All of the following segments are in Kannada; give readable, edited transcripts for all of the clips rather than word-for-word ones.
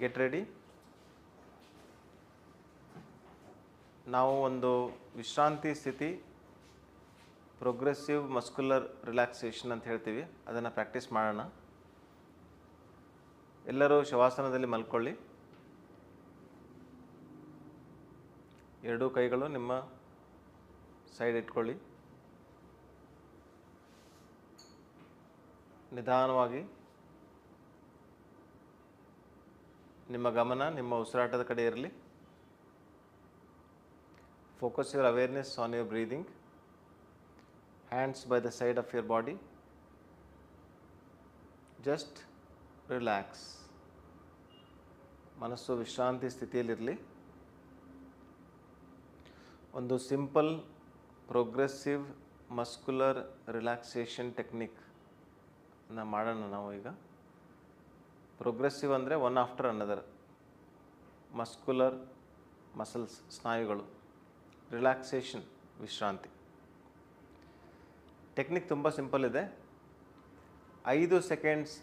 Get ready. ನಾವು ಒಂದು ವಿಶ್ರಾಂತಿ ಸ್ಥಿತಿ, ಪ್ರೋಗ್ರೆಸಿವ್ ಮಸ್ಕ್ಯುಲರ್ ರಿಲ್ಯಾಕ್ಸೇಷನ್ ಅಂತ ಹೇಳ್ತೀವಿ, ಅದನ್ನು ಪ್ರಾಕ್ಟೀಸ್ ಮಾಡೋಣ. ಎಲ್ಲರೂ ಶವಾಸನದಲ್ಲಿ ಮಲ್ಕೊಳ್ಳಿ. ಎರಡೂ ಕೈಗಳು ನಿಮ್ಮ ಸೈಡ್ ಇಟ್ಕೊಳ್ಳಿ. ನಿಧಾನವಾಗಿ ನಿಮ್ಮ ಗಮನ ನಿಮ್ಮ ಉಸಿರಾಟದ ಕಡೆ ಇರಲಿ. Focus your awareness on your breathing. Hands by the side of your body. Just relax. ಮನಸ್ಸು ವಿಶ್ರಾಂತಿ ಸ್ಥಿತಿಯಲ್ಲಿರಲಿ. ಒಂದು simple progressive muscular relaxation technique ಮಾಡೋಣ ನಾವು ಈಗ. ಪ್ರೋಗ್ರೆಸಿವ್ ಅಂದರೆ one after another. Muscular muscles, ಸ್ನಾಯುಗಳು. ರಿಲ್ಯಾಕ್ಸೇಷನ್, ವಿಶ್ರಾಂತಿ. ಟೆಕ್ನಿಕ್ ತುಂಬ ಸಿಂಪಲ್ ಇದೆ. 5 ಸೆಕೆಂಡ್ಸ್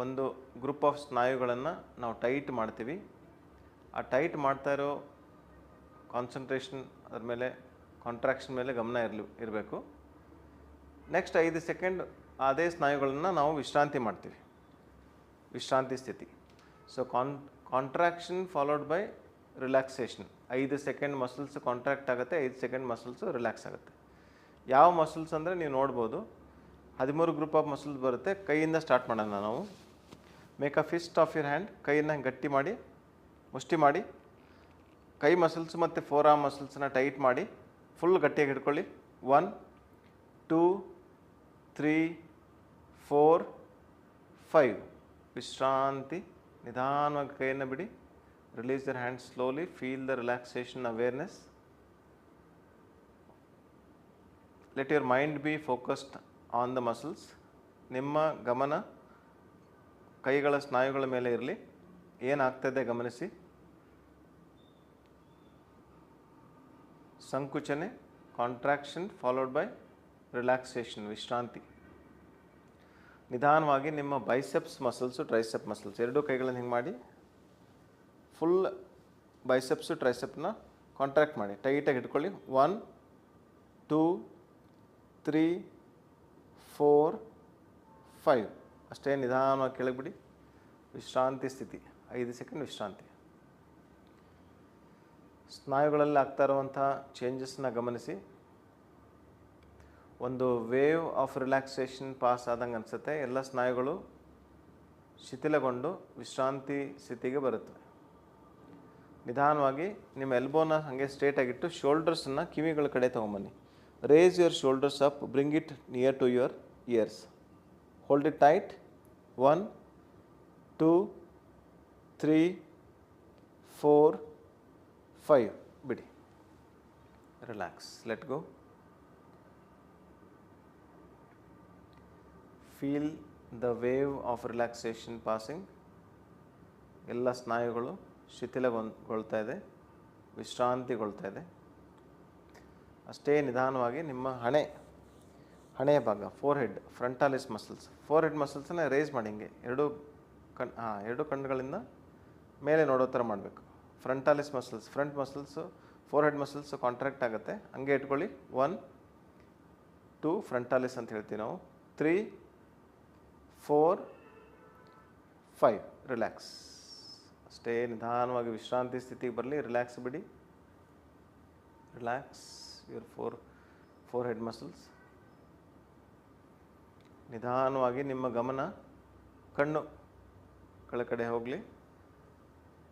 ಒಂದು ಗ್ರೂಪ್ ಆಫ್ ಸ್ನಾಯುಗಳನ್ನು ನಾವು ಟೈಟ್ ಮಾಡ್ತೀವಿ. ಆ ಟೈಟ್ ಮಾಡ್ತಾ ಇರೋ ಕಾನ್ಸಂಟ್ರೇಷನ್ ಅದ್ರ ಮೇಲೆ, ಕಾಂಟ್ರಾಕ್ಷನ್ ಮೇಲೆ ಗಮನ ಇರಬೇಕು. ನೆಕ್ಸ್ಟ್ 5 ಸೆಕೆಂಡ್ ಅದೇ ಸ್ನಾಯುಗಳನ್ನು ನಾವು ವಿಶ್ರಾಂತಿ ಮಾಡ್ತೀವಿ, ವಿಶ್ರಾಂತಿ ಸ್ಥಿತಿ. So contraction followed by relaxation. 5 second muscles contract ಆಗುತ್ತೆ, 5 ಸೆಕೆಂಡ್ ಮಸಲ್ಸು ರಿಲ್ಯಾಕ್ಸ್ ಆಗುತ್ತೆ. ಯಾವ ಮಸಲ್ಸ್ ಅಂದರೆ ನೀವು ನೋಡ್ಬೋದು, 13 ಗ್ರೂಪ್ ಆಫ್ ಮಸಲ್ಸ್ ಬರುತ್ತೆ. ಕೈಯಿಂದ ಸ್ಟಾರ್ಟ್ ಮಾಡೋಣ ನಾವು. Make a Fist of your hand. ಕೈಯನ್ನು ಗಟ್ಟಿ ಮಾಡಿ, ಮುಷ್ಟಿ ಮಾಡಿ. ಕೈ ಮಸಲ್ಸ್ ಮತ್ತು ಫೋರ್ ಆರ್ಮ್ ಮಸಲ್ಸನ್ನ ಟೈಟ್ ಮಾಡಿ ಫುಲ್ ಗಟ್ಟಿಯಾಗಿ ಹಿಡ್ಕೊಳ್ಳಿ. 1 2 3 4 5. ವಿಶ್ರಾಂತಿ. ನಿಧಾನವಾಗಿ ಕೈಯನ್ನು ಬಿಡಿ. Release your hands slowly. Feel the relaxation awareness. Let your mind be focused on the muscles. ನಿಮ್ಮ ಗಮನ ಕೈಗಳ ಸ್ನಾಯುಗಳ ಮೇಲೆ ಇರಲಿ. ಏನಾಗ್ತದೆ ಗಮನಿಸಿ. ಸಂಕುಚನೆ, ಕಾಂಟ್ರಾಕ್ಷನ್ ಫಾಲೋಡ್ ಬೈ ರಿಲ್ಯಾಕ್ಸೇಷನ್, ವಿಶ್ರಾಂತಿ. ನಿಧಾನವಾಗಿ ನಿಮ್ಮ ಬೈಸೆಪ್ಸ್ ಮಸಲ್ಸು, ಟ್ರೈಸೆಪ್ ಮಸಲ್ಸ್, ಎರಡೂ ಕೈಗಳನ್ನು ಹಿಂಗೆ ಮಾಡಿ ಫುಲ್ ಬೈಸೆಪ್ಸು ಟ್ರೈಸೆಪ್ನ ಕಾಂಟ್ರಾಕ್ಟ್ ಮಾಡಿ ಟೈಟಾಗಿ ಇಟ್ಕೊಳ್ಳಿ. 1 2 3 4 5. ಅಷ್ಟೇ, ನಿಧಾನವಾಗಿ ಕೆಳಗೆ ಬಿಡಿ. ವಿಶ್ರಾಂತಿ ಸ್ಥಿತಿ. 5 ಸೆಕೆಂಡ್ ವಿಶ್ರಾಂತಿ. ಸ್ನಾಯುಗಳಲ್ಲಿ ಆಗ್ತಾ ಇರುವಂಥ ಚೇಂಜಸ್ನ ಗಮನಿಸಿ. ಒಂದು ವೇವ್ ಆಫ್ ರಿಲ್ಯಾಕ್ಸೇಷನ್ ಪಾಸ್ ಆದಂಗೆ ಅನಿಸುತ್ತೆ. ಎಲ್ಲ ಸ್ನಾಯುಗಳು ಶಿಥಿಲಗೊಂಡು ವಿಶ್ರಾಂತಿ ಸ್ಥಿತಿಗೆ ಬರುತ್ತೆ. ನಿಧಾನವಾಗಿ ನಿಮ್ಮ ಎಲ್ಬೋನ ಹಾಗೆ ಸ್ಟ್ರೇಟಾಗಿಟ್ಟು ಶೋಲ್ಡರ್ಸನ್ನು ಕಿವಿಗಳ ಕಡೆ ತೊಗೊಂಬನ್ನಿ. Raise your shoulders up, bring it near to your ears. Hold it tight. 1 2 3 4 5. ಬಿಡಿ. Relax. Let go. Feel the wave of relaxation passing. ಎಲ್ಲ ಸ್ನಾಯುಗಳು ಶಿಥಿಲಗೊಳ್ತಾ ಇದೆ, ವಿಶ್ರಾಂತಿಗೊಳ್ತಾ ಇದೆ. ಅಷ್ಟೇ ನಿಧಾನವಾಗಿ ನಿಮ್ಮ ಹಣೆಯ ಭಾಗ, ಫೋರ್ಹೆಡ್, ಫ್ರಂಟಾಲಿಸ್ ಮಸಲ್ಸ್, ಫೋರ್ಹೆಡ್ ಮಸಲ್ಸನ್ನ ರೇಸ್ ಮಾಡಿ. ಹಿಂಗೆ ಎರಡು ಕಣ್ಣುಗಳಿಂದ ಮೇಲೆ ನೋಡೋ ಥರ ಮಾಡಬೇಕು. Frontalis muscles, front muscles, forehead muscles contract ಆಗುತ್ತೆ. ಹಂಗೆ ಇಟ್ಕೊಳ್ಳಿ. 1 2 ಫ್ರಂಟಾಲಿಸ್ ಅಂತ ಹೇಳ್ತೀವಿ ನಾವು. 3 4 5. ರಿಲ್ಯಾಕ್ಸ್. ಅಷ್ಟೇ, ನಿಧಾನವಾಗಿ ವಿಶ್ರಾಂತಿ ಸ್ಥಿತಿಗೆ ಬರಲಿ. ರಿಲ್ಯಾಕ್ಸ್ ಬಿಡಿ. Relax your four head muscles. ನಿಧಾನವಾಗಿ ನಿಮ್ಮ ಗಮನ ಕಣ್ಣುಗಳ ಕಡೆ ಹೋಗಲಿ.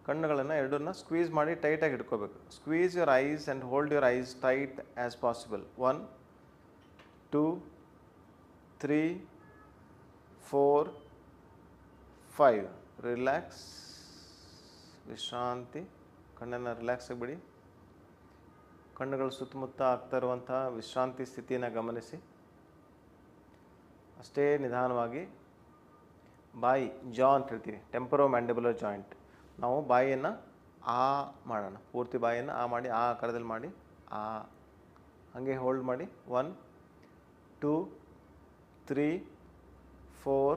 ಕಣ್ಣುಗಳನ್ನು ಎರಡನ್ನ ಸ್ಕ್ವೀಸ್ ಮಾಡಿ ಟೈಟಾಗಿ ಹಿಡ್ಕೋಬೇಕು. Squeeze your eyes and hold your eyes tight as possible. 1 2 3 4 5. Relax. ವಿಶ್ರಾಂತಿ. ಕಣ್ಣನ್ನು ರಿಲ್ಯಾಕ್ಸ್ ಆಗಿಬಿಡಿ. ಕಣ್ಣುಗಳು ಸುತ್ತಮುತ್ತ ಆಗ್ತಾ ಇರುವಂಥ ವಿಶ್ರಾಂತಿ ಸ್ಥಿತಿಯನ್ನು ಗಮನಿಸಿ. ಅಷ್ಟೇ ನಿಧಾನವಾಗಿ ಬಾಯಿ, ಜಾ ಅಂತ ಹೇಳ್ತೀವಿ, ಟೆಂಪರೋ ಮ್ಯಾಂಡಿಬುಲರ್ ಜಾಯಿಂಟ್. ನಾವು ಬಾಯಿಯನ್ನು ಆ ಮಾಡೋಣ. ಪೂರ್ತಿ ಬಾಯಿಯನ್ನು ಆ ಮಾಡಿ, ಆ ಆಕಾರದಲ್ಲಿ ಮಾಡಿ. ಆ ಹಾಗೆ ಹೋಲ್ಡ್ ಮಾಡಿ. 1 2 3 4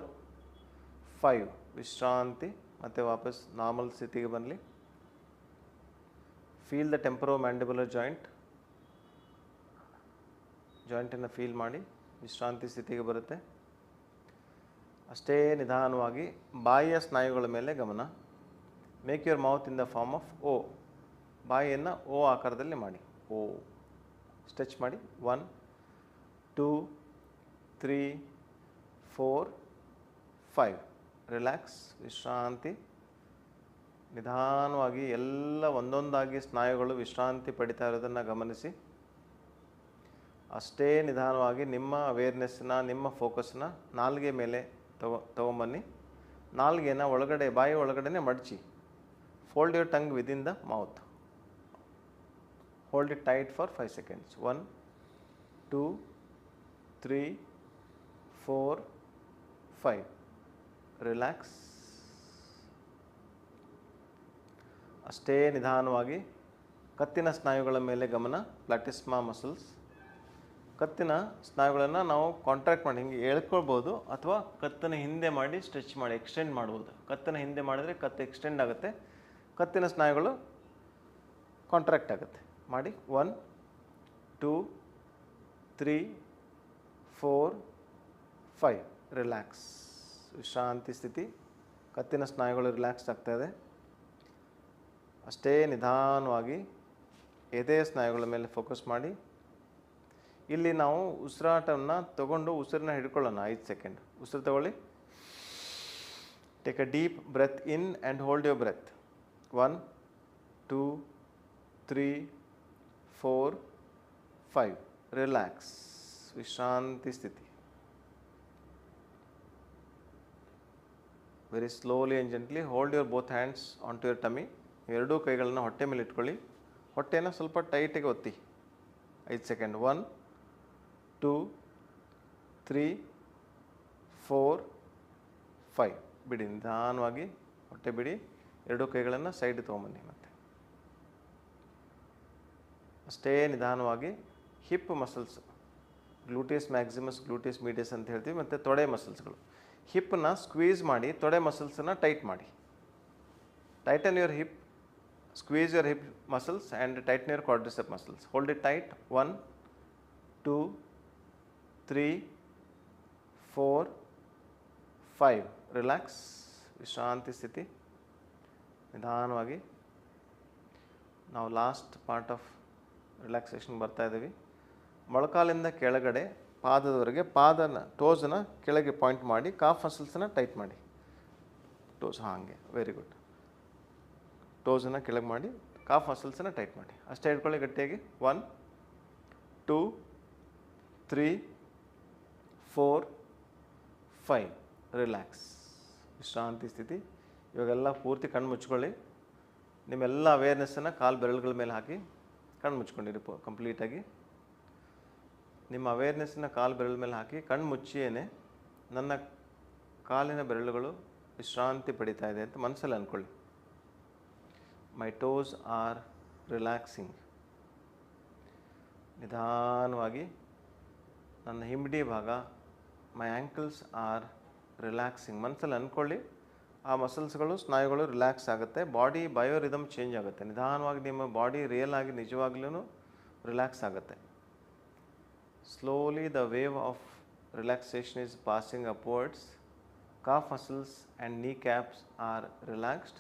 5. ವಿಶ್ರಾಂತಿ. ಮತ್ತು ವಾಪಸ್ ನಾರ್ಮಲ್ ಸ್ಥಿತಿಗೆ ಬರಲಿ. ಫೀಲ್ ದ ಟೆಂಪರೋಮ್ಯಾಂಡಿಬುಲರ್ ಜಾಯಿಂಟನ್ನು ಫೀಲ್ ಮಾಡಿ ವಿಶ್ರಾಂತಿ ಸ್ಥಿತಿಗೆ ಬರುತ್ತೆ. ಅಷ್ಟೇ ನಿಧಾನವಾಗಿ ಬಾಯಿಯ ಸ್ನಾಯುಗಳ ಮೇಲೆ ಗಮನ. Make your mouth in the form of O. ಬಾಯಿಯನ್ನು ಓ ಆಕಾರದಲ್ಲಿ ಮಾಡಿ. ಓ ಸ್ಟ್ರೆಚ್ ಮಾಡಿ. 1 2 3 4 5. ರಿಲ್ಯಾಕ್ಸ್, ವಿಶ್ರಾಂತಿ. ನಿಧಾನವಾಗಿ ಎಲ್ಲ ಒಂದೊಂದಾಗಿ ಸ್ನಾಯುಗಳು ವಿಶ್ರಾಂತಿ ಪಡಿತಾ ಇರೋದನ್ನು ಗಮನಿಸಿ. ಅಷ್ಟೇ ನಿಧಾನವಾಗಿ ನಿಮ್ಮ ಅವೇರ್ನೆಸ್ನ, ನಿಮ್ಮ ಫೋಕಸ್ನ ನಾಲಿಗೆ ಮೇಲೆ ತಗೊಂಬನ್ನಿ. ನಾಲಿಗೆನ ಒಳಗಡೆ, ಬಾಯಿ ಒಳಗಡೆ ಮಡಚಿ. Fold your tongue within the mouth. Hold it tight for 5 seconds. 1 2 3 4 5. Relax. ಅಷ್ಟೇ ನಿಧಾನವಾಗಿ ಕತ್ತಿನ ಸ್ನಾಯುಗಳ ಮೇಲೆ ಗಮನ. ಪ್ಲಾಟಿಸ್ಮಾ ಮಸಲ್ಸ್. ಕತ್ತಿನ ಸ್ನಾಯುಗಳನ್ನು ನಾವು ಕಾಂಟ್ರಾಕ್ಟ್ ಮಾಡಿ ಹಿಂಗೆ ಎಳ್ಕೊಳ್ಬೋದು, ಅಥವಾ ಕತ್ತನ್ನು ಹಿಂದೆ ಮಾಡಿ ಸ್ಟ್ರೆಚ್ ಮಾಡಿ ಎಕ್ಸ್ಟೆಂಡ್ ಮಾಡ್ಬೋದು. ಕತ್ತನ್ನು ಹಿಂದೆ ಮಾಡಿದರೆ ಕತ್ತು ಎಕ್ಸ್ಟೆಂಡ್ ಆಗುತ್ತೆ, ಕತ್ತಿನ ಸ್ನಾಯುಗಳು ಕಾಂಟ್ರಾಕ್ಟ್ ಆಗುತ್ತೆ. ಮಾಡಿ. 1 2 3 4 5. ರಿಲ್ಯಾಕ್ಸ್, ವಿಶ್ರಾಂತಿ ಸ್ಥಿತಿ. ಕತ್ತಿನ ಸ್ನಾಯುಗಳು ರಿಲ್ಯಾಕ್ಸ್ ಆಗ್ತಾಯಿದೆ. ಅಷ್ಟೇ ನಿಧಾನವಾಗಿ ಎದೆಯ ಸ್ನಾಯುಗಳ ಮೇಲೆ ಫೋಕಸ್ ಮಾಡಿ. ಇಲ್ಲಿ ನಾವು ಉಸಿರಾಟವನ್ನು ತಗೊಂಡು ಉಸಿರನ್ನ ಹಿಡ್ಕೊಳ್ಳೋಣ. 5 ಸೆಕೆಂಡ್ ಉಸಿರು ತಗೊಳ್ಳಿ. Take a deep breath in and hold your breath. 1 2 3 4 5. Relax, ವಿಶ್ರಾಂತಿ ಸ್ಥಿತಿ. Very slowly and gently hold your both hands on to your tummy. ಎರಡೂ ಕೈಗಳನ್ನು ಹೊಟ್ಟೆ ಮೇಲೆ ಇಟ್ಕೊಳ್ಳಿ. ಹೊಟ್ಟೆನ ಸ್ವಲ್ಪ ಟೈಟಿಗೆ ಒತ್ತಿ. 5 ಸೆಕೆಂಡ್. 1 2 3 4 5. ಬಿಡಿ, ನಿಧಾನವಾಗಿ ಹೊಟ್ಟೆ ಬಿಡಿ. ಎರಡೂ ಕೈಗಳನ್ನು ಸೈಡ್ ತೊಗೊಂಬನ್ನಿ. ಮತ್ತೆ ಅಷ್ಟೇ ನಿಧಾನವಾಗಿ hip muscles, gluteus maximus, gluteus medius ಅಂತ ಹೇಳ್ತೀವಿ, ಮತ್ತು ತೊಡೆ ಮಸಲ್ಸ್ಗಳು. ಹಿಪ್ಪನ್ನ ಸ್ಕ್ವೀಸ್ ಮಾಡಿ ತೊಡೆ ಮಸಲ್ಸನ್ನು ಟೈಟ್ ಮಾಡಿ. Tighten your hip, squeeze your hip muscles and tighten your quadricep muscles. Hold it tight. 1 2 3 4 5. Relax, ವಿಶ್ರಾಂತಿ ಸ್ಥಿತಿ. ನಿಧಾನವಾಗಿ ನಾವು ಲಾಸ್ಟ್ ಪಾರ್ಟ್ ಆಫ್ ರಿಲ್ಯಾಕ್ಸೇಷನ್ ಬರ್ತಾ ಇದ್ದೀವಿ. ಮೊಳಕಾಲಿಂದ ಕೆಳಗಡೆ ಪಾದದವರೆಗೆ, ಟೋಸನ್ನು ಕೆಳಗೆ ಪಾಯಿಂಟ್ ಮಾಡಿ ಕಾಫ್ ಮಸಲ್ಸನ್ನು ಟೈಟ್ ಮಾಡಿ. ಟೋಸ್ ಹಾಗೆ, ವೆರಿ ಗುಡ್. ಟೋಸನ್ನು ಕೆಳಗೆ ಮಾಡಿ ಕಾಫ್ ಮಸಲ್ಸನ್ನು ಟೈಟ್ ಮಾಡಿ. ಅಷ್ಟೇ ಹಿಡ್ಕೊಳ್ಳಿ ಗಟ್ಟಿಯಾಗಿ. 1 2 3 4 5. ರಿಲ್ಯಾಕ್ಸ್, ವಿಶ್ರಾಂತಿ ಸ್ಥಿತಿ. ಇವಾಗೆಲ್ಲ ಪೂರ್ತಿ ಕಣ್ಣು ಮುಚ್ಕೊಳ್ಳಿ. ನಿಮ್ಮೆಲ್ಲ ಅವೇರ್ನೆಸ್ಸನ್ನು ಕಾಲು ಬೆರಳುಗಳ ಮೇಲೆ ಹಾಕಿ ಕಣ್ಣು ಮುಚ್ಕೊಂಡಿರಿ ಕಂಪ್ಲೀಟಾಗಿ. ನಿಮ್ಮ ಅವೇರ್ನೆಸ್ಸನ್ನು ಕಾಲು ಬೆರಳ ಮೇಲೆ ಹಾಕಿ ಕಣ್ಣು ಮುಚ್ಚಿಯೇ ನನ್ನ ಕಾಲಿನ ಬೆರಳುಗಳು ವಿಶ್ರಾಂತಿ ಪಡಿತಾ ಇದೆ ಅಂತ ಮನಸ್ಸಲ್ಲಿ ಅಂದ್ಕೊಳ್ಳಿ. ಮೈ ಟೋಸ್ ಆರ್ ರಿಲ್ಯಾಕ್ಸಿಂಗ್. ನಿಧಾನವಾಗಿ ನನ್ನ ಹಿಂಬಡಿ ಭಾಗ, ಮೈ ಆ್ಯಂಕಲ್ಸ್ ಆರ್ ರಿಲ್ಯಾಕ್ಸಿಂಗ್. ಮನಸ್ಸಲ್ಲಿ ಅಂದ್ಕೊಳ್ಳಿ. ಆ ಮಸಲ್ಸ್ಗಳು, ಸ್ನಾಯುಗಳು ರಿಲ್ಯಾಕ್ಸ್ ಆಗುತ್ತೆ. ಬಾಡಿ ಬಯೋ ರಿದಮ್ ಚೇಂಜ್ ಆಗುತ್ತೆ. ನಿಧಾನವಾಗಿ ನಿಮ್ಮ ಬಾಡಿ ರಿಯಲ್ ಆಗಿ ನಿಜವಾಗ್ಲೂ ರಿಲ್ಯಾಕ್ಸ್ ಆಗುತ್ತೆ. Slowly the wave of relaxation is passing upwards. Calf muscles and kneecaps are relaxed.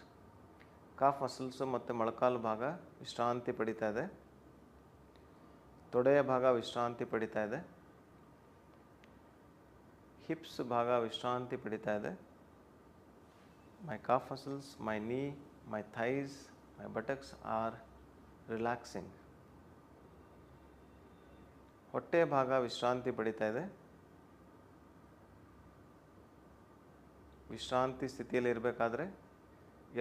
Calf muscles ಮತ್ತು ಮೊಳಕಾಲು ಭಾಗ ವಿಶ್ರಾಂತಿ ಪಡಿತಾ ಇದೆ. ತೊಡೆಯ ಭಾಗ ವಿಶ್ರಾಂತಿ ಪಡಿತಾ ಇದೆ. ಹಿಪ್ಸ್ ಭಾಗ ವಿಶ್ರಾಂತಿ ಪಡಿತಾ ಇದೆ. My calf muscles, my knee, my thighs, my buttocks are relaxing. ಹೊಟ್ಟೆ ಭಾಗ ವಿಶ್ರಾಂತಿ ಪಡಿತಾ ಇದೆ. ವಿಶ್ರಾಂತಿ ಸ್ಥಿತಿಯಲ್ಲಿ ಇರಬೇಕಾದ್ರೆ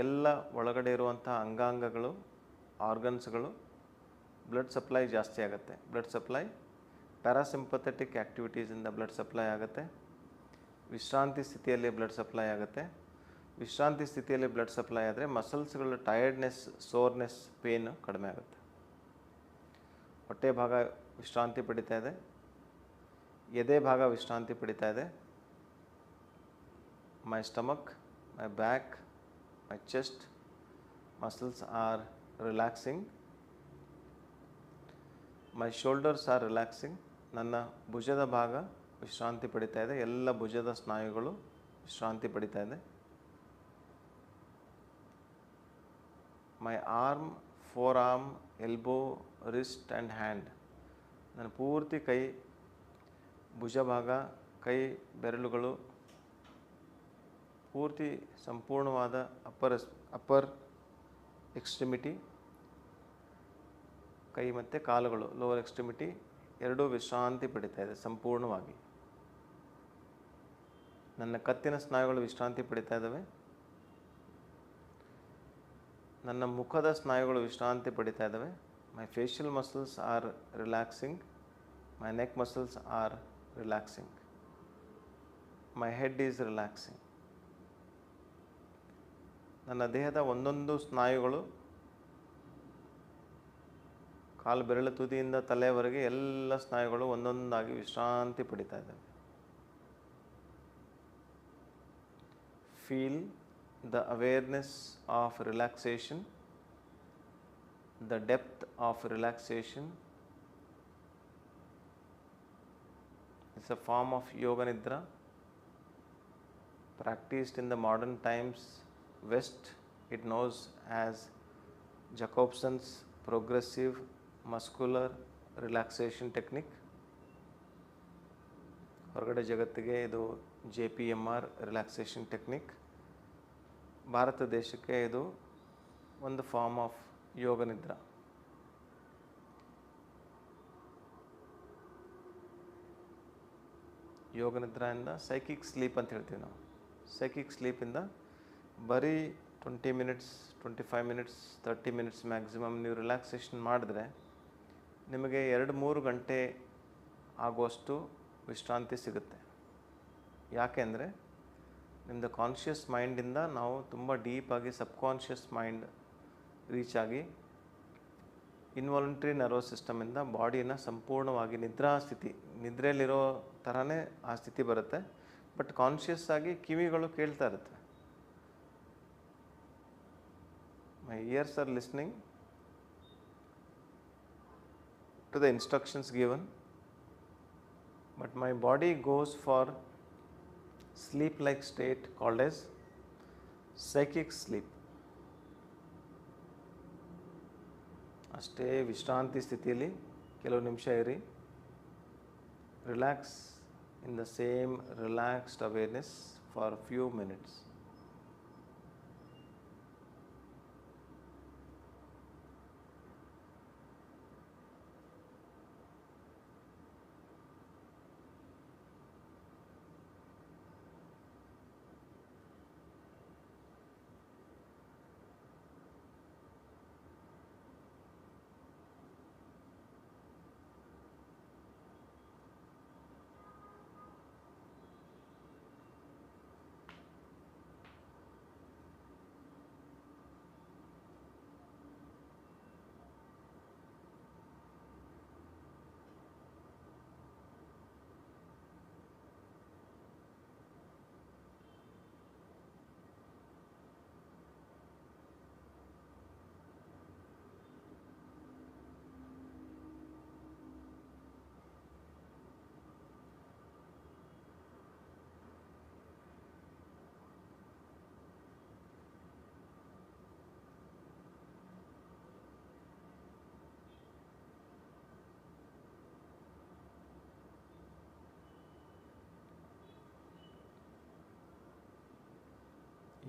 ಎಲ್ಲ ಒಳಗಡೆ ಇರುವಂಥ ಅಂಗಾಂಗಗಳು, ಆರ್ಗನ್ಸ್ಗಳು, ಬ್ಲಡ್ ಸಪ್ಲೈ ಜಾಸ್ತಿ ಆಗುತ್ತೆ. ಬ್ಲಡ್ ಸಪ್ಲೈ, ಪ್ಯಾರಾಸಿಂಪಥೆಟಿಕ್ ಆ್ಯಕ್ಟಿವಿಟೀಸಿಂದ ಬ್ಲಡ್ ಸಪ್ಲೈ ಆಗುತ್ತೆ. ವಿಶ್ರಾಂತಿ ಸ್ಥಿತಿಯಲ್ಲಿ ಬ್ಲಡ್ ಸಪ್ಲೈ ಆಗುತ್ತೆ. ವಿಶ್ರಾಂತಿ ಸ್ಥಿತಿಯಲ್ಲಿ ಬ್ಲಡ್ ಸಪ್ಲೈ ಆದರೆ ಮಸಲ್ಸ್ಗಳ ಟಯರ್ಡ್ನೆಸ್, ಸೋರ್ನೆಸ್, ಪೇನ್ ಕಡಿಮೆ ಆಗುತ್ತೆ. ಹೊಟ್ಟೆ ಭಾಗ ವಿಶ್ರಾಂತಿ ಪಡಿತಾ ಇದೆ. ಎದೆ ಭಾಗ ವಿಶ್ರಾಂತಿ ಪಡಿತಾ ಇದೆ. My stomach, my back, My chest muscles are relaxing. My shoulders are relaxing. ನನ್ನ ಭುಜದ ಭಾಗ ವಿಶ್ರಾಂತಿ ಪಡಿತಾ ಇದೆ. ಎಲ್ಲ ಭುಜದ ಸ್ನಾಯುಗಳು ವಿಶ್ರಾಂತಿ ಪಡಿತಾ ಇದೆ. My arm, forearm, elbow, wrist and hand. ನನ್ನ ಪೂರ್ತಿ ಕೈ, ಭುಜ ಭಾಗ, ಕೈ ಬೆರಳುಗಳು ಪೂರ್ತಿ ಸಂಪೂರ್ಣವಾದ ಅಪ್ಪರ್ ಎಕ್ಸ್ಟ್ರಿಮಿಟಿ, ಕೈ ಮತ್ತು ಕಾಲುಗಳು ಲೋವರ್ ಎಕ್ಸ್ಟ್ರಿಮಿಟಿ ಎರಡೂ ವಿಶ್ರಾಂತಿ ಪಡಿತಾ ಇದೆ ಸಂಪೂರ್ಣವಾಗಿ. ನನ್ನ ಕತ್ತಿನ ಸ್ನಾಯುಗಳು ವಿಶ್ರಾಂತಿ ಪಡಿತಾ ಇದ್ದಾವೆ. ನನ್ನ ಮುಖದ ಸ್ನಾಯುಗಳು ವಿಶ್ರಾಂತಿ ಪಡಿತಾ ಇದ್ದಾವೆ. My facial muscles are relaxing. My neck muscles are relaxing. My head is relaxing. ನನ್ನ ದೇಹದ ಒಂದೊಂದು ಸ್ನಾಯುಗಳು ಕಾಲು ಬೆರಳು ತುದಿಯಿಂದ ತಲೆಯವರೆಗೆ ಎಲ್ಲ ಸ್ನಾಯುಗಳು ಒಂದೊಂದಾಗಿ ವಿಶ್ರಾಂತಿ ಪಡಿತಾ ಇದ್ದಾವೆ. Feel the awareness of relaxation, the depth of relaxation. It's a form of yoga nidra practiced in the modern times West. It knows as Jacobson's progressive muscular relaxation technique. ಹೊರಗಡೆ ಜಗತ್ತಿಗೆ ಇದು JPMR ರಿಲ್ಯಾಕ್ಸೇಷನ್ ಟೆಕ್ನಿಕ್. ಭಾರತ ದೇಶಕ್ಕೆ ಇದು ಒಂದು ಫಾರ್ಮ್ ಆಫ್ ಯೋಗ ನಿದ್ರಾ. ಯೋಗ ನಿದ್ರಾಯಿಂದ ಸೈಕಿಕ್ ಸ್ಲೀಪ್ ಅಂತ ಹೇಳ್ತೀವಿ ನಾವು. ಸೈಕಿಕ್ ಸ್ಲೀಪಿಂದ ಬರೀ 20 ಮಿನಿಟ್ಸ್, 25 ಮಿನಿಟ್ಸ್, 30 ಮಿನಿಟ್ಸ್ ಮ್ಯಾಕ್ಸಿಮಮ್ ನೀವು ರಿಲ್ಯಾಕ್ಸೇಷನ್ ಮಾಡಿದ್ರೆ ನಿಮಗೆ 2-3 ಗಂಟೆ ಆಗುವಷ್ಟು ವಿಶ್ರಾಂತಿ ಸಿಗುತ್ತೆ. ಯಾಕೆಂದರೆ ನಿಮ್ಮದು ಕಾನ್ಷಿಯಸ್ ಮೈಂಡಿಂದ ನಾವು ತುಂಬ ಡೀಪಾಗಿ ಸಬ್ಕಾನ್ಷಿಯಸ್ ಮೈಂಡ್ ರೀಚ್ ಆಗಿ ಇನ್ವಾಲಂಟ್ರಿ ನರ್ವಸ್ ಸಿಸ್ಟಮಿಂದ ಬಾಡಿನ ಸಂಪೂರ್ಣವಾಗಿ ನಿದ್ರಾ ಸ್ಥಿತಿ, ನಿದ್ರೆಯಲ್ಲಿರೋ ಥರನೇ ಆ ಸ್ಥಿತಿ ಬರುತ್ತೆ. ಬಟ್ ಕಾನ್ಷಿಯಸ್ ಆಗಿ ಕಿವಿಗಳು ಕೇಳ್ತಾ ಇರುತ್ತೆ. My ears are listening to the instructions given, but my body goes for sleep like state called as psychic sleep. ಅಷ್ಟೇ ವಿಶ್ರಾಂತಿ ಸ್ಥಿತಿಯಲ್ಲಿ ಕೆಲವು ನಿಮಿಷ ಇರಿ. Relax in the same relaxed awareness for a few minutes.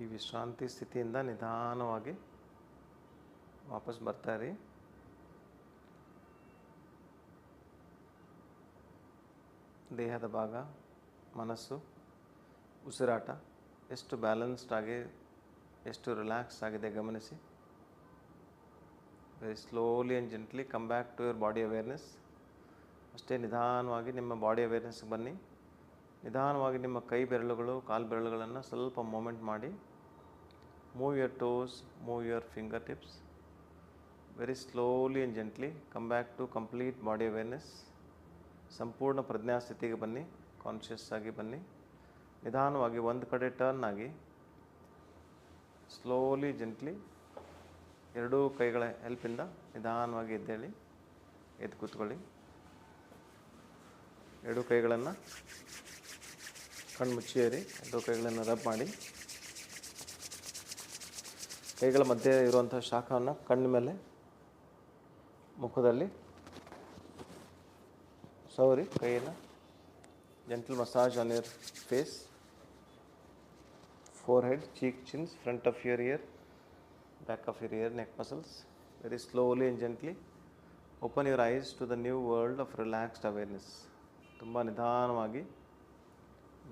ಈ ವಿಶ್ರಾಂತಿ ಸ್ಥಿತಿಯಿಂದ ನಿಧಾನವಾಗಿ ವಾಪಸ್ ಬರ್ತಾಯಿರಿ. ದೇಹದ ಭಾಗ, ಮನಸ್ಸು, ಉಸಿರಾಟ ಎಷ್ಟು ಬ್ಯಾಲೆನ್ಸ್ಡ್ ಆಗಿ, ಎಷ್ಟು ರಿಲ್ಯಾಕ್ಸ್ ಆಗಿದೆ ಗಮನಿಸಿ. Very slowly and gently come back to your body awareness. ಅಷ್ಟೇ ನಿಧಾನವಾಗಿ ನಿಮ್ಮ ಬಾಡಿ ಅವೇರ್ನೆಸ್ಗೆ ಬನ್ನಿ. ನಿಧಾನವಾಗಿ ನಿಮ್ಮ ಕೈ ಬೆರಳುಗಳು, ಕಾಲು ಬೆರಳುಗಳನ್ನು ಸ್ವಲ್ಪ ಮೂಮೆಂಟ್ ಮಾಡಿ. Move your toes, move your fingertips. Very slowly and gently come back to complete body awareness. ಸಂಪೂರ್ಣ ಪ್ರಜ್ಞಾಸ್ಥಿತಿಗೆ ಬನ್ನಿ, ಕಾನ್ಷಿಯಸ್ ಆಗಿ ಬನ್ನಿ. ನಿಧಾನವಾಗಿ ಒಂದು ಕಡೆ ಟರ್ನ್ ಆಗಿ ಸ್ಲೋಲಿ ಜೆಂಟ್ಲಿ ಎರಡೂ ಕೈಗಳ ಹೆಲ್ಪಿಂದ ನಿಧಾನವಾಗಿ ಎದ್ದೇಳಿ, ಎದ್ದು ಕೂತ್ಕೊಳ್ಳಿ. ಎರಡೂ ಕೈಗಳನ್ನು ಕಣ್ಣು ಮುಚ್ಚಿರಿ. ಎರಡೂ ಕೈಗಳನ್ನು ರಬ್ ಮಾಡಿ, ಕೈಗಳ ಮಧ್ಯೆ ಇರುವಂಥ ಶಾಖವನ್ನು ಕಣ್ಣ ಮೇಲೆ, ಮುಖದಲ್ಲಿ ಸವರಿ. ಕೈಯನ್ನು gentle massage on your face, forehead, cheek, chins, front of your ear, back of your ear, neck muscles. Very slowly and gently open your eyes to the new world of relaxed awareness. ತುಂಬ ನಿಧಾನವಾಗಿ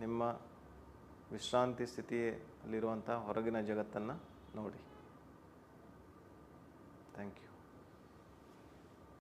ನಿಮ್ಮ ವಿಶ್ರಾಂತಿ ಸ್ಥಿತಿಯಲ್ಲಿರುವಂಥ ಹೊರಗಿನ ಜಗತ್ತನ್ನು ನೋಡಿ. Thank you.